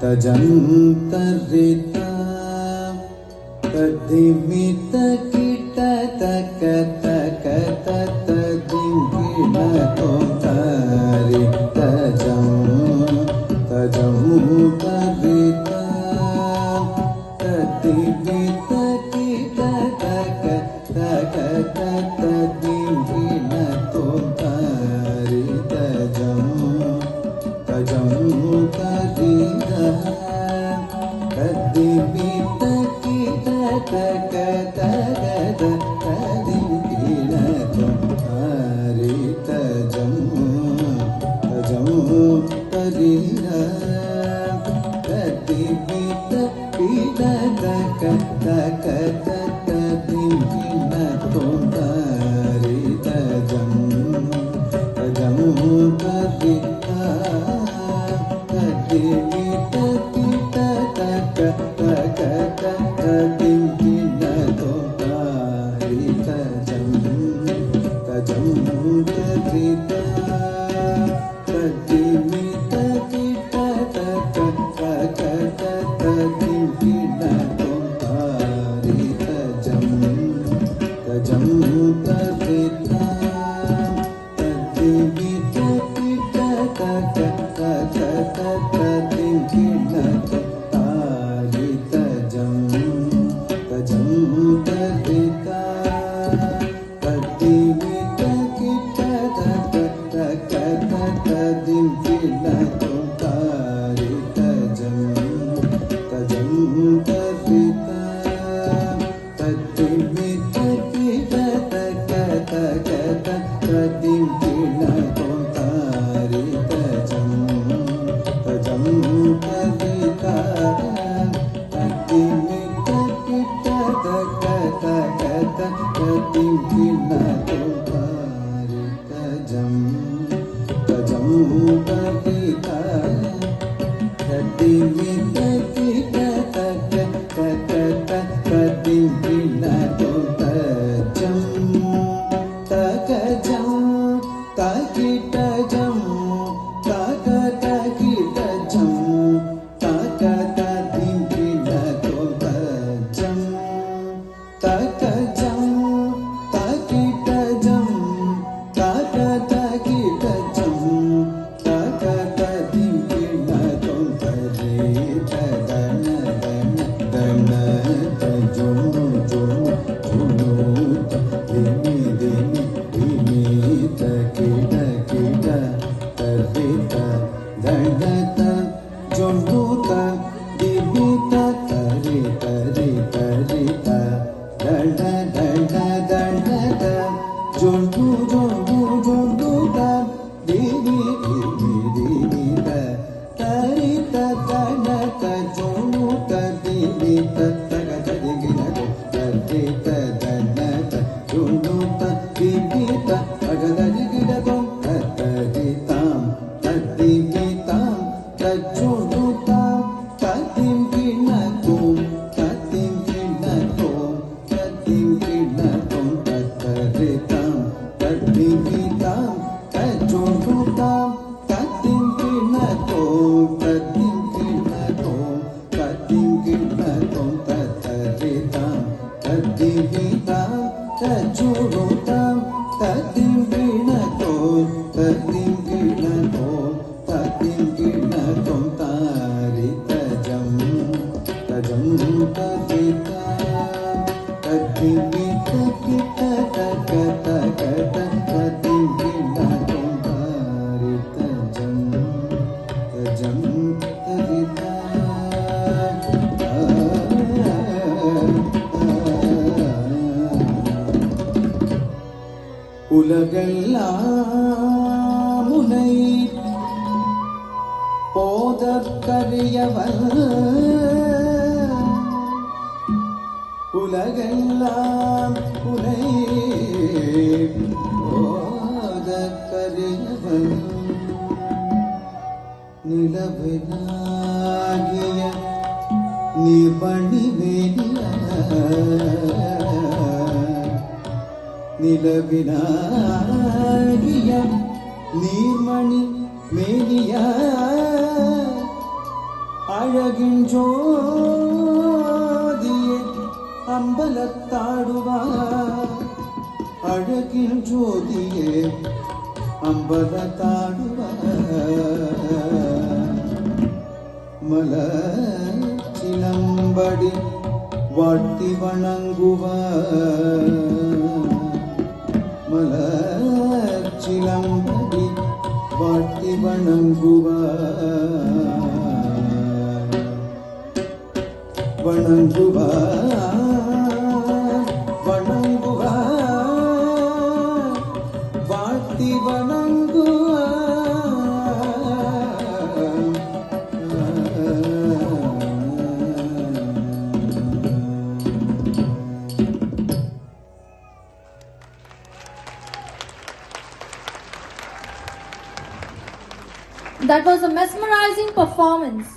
तजन्तरिता तद्धिमित कीट तक तक तद्धिंकिण तोतारि तजन्तरिता तद्धिमित कीट तक तक तद्धिंकिण तोतारि तजन्तरिता तद्धिमित कीट तक तक तद्धिंकिण तोतारि तजन्तरिता तद्धिमित कीट तक तक तद्धिंकिण तोतारि तजन्तरिता तद्धिमित कीट तक तक तद्धिंकिण तोतारि तजन्तरिता तद्धिमित कीट तक तक तद्धिंकिण तोतारि तजन्तरिता तद्धिमित कीट तक तक तद्धिंकिण तोतारि तजन्तरिता तद्धिमित कीट तक तक तद्धिंकिण तोतारि तजन्तरिता तद्धिमित कीट तक तक तद्धिंकिण तोतारि तजन्तरिता तद्धिमित कीट तक तक तद्धिंकिण तोतारि तजन्तरिता तद्धिमित कीट तक तक तद्धिंकिण तोतारि तकीटजं तक तकीटजं तक तद्धिंकिण तोतारि तकजं तकीटजं तक तकीटजं तक तद्धिंकिण तोतारि दन तजोनु जोनु धिमि धिमि धिमित कीट कीट तद्धिता धनत जोनुत दिमित तरि तरि तरिता धन धन धनत जोनु जोनु जोनुत दिमि दिमि दिमित तरित धनत जोनुत दिमित तक तद्धिंकिण तोतारि धनत जोनुत दिमित तक तद्धिंकिण तोतारितां तद्धिमितां तज्जोनुतां तद्धिंकिण तद्धिंकिण तद्धिंकिण तोतारितां तद्धिमितां तज्जोनुतां तद्धिंकिण तद्धिंकिण तद्धिंकिण तोतारितां तद्धिमितां तज्जोनुतां तद्धिंकिण तद्धिंकिण तद्धिंकिण तोतारि तजन्तरिता तद्धिमित कीट तक तक तद्धिंकिण तोतारि तजन्तरिता உலகெல்லாம் உனை போதற்கரியவன் உலகெல்லாம் உனை போதற்கரியவன் நிலவினாகிய நீர்மணி மேனிய நிலவினாகிய நீர்மணி மேனிய அழகின் ஜோதியே அம்பலத்தாடுவார் அழகின் ஜோதியே அம்பலத்தாடுவார் மலர் சிலம்படி வாழ்த்தி வணங்குவார் மலர் சிலம்படி வாழ்த்தி வணங்குவார் வணங்குவார் வணங்குவார் வாழ்த்தி வணங்குவார். That was a mesmerizing performance.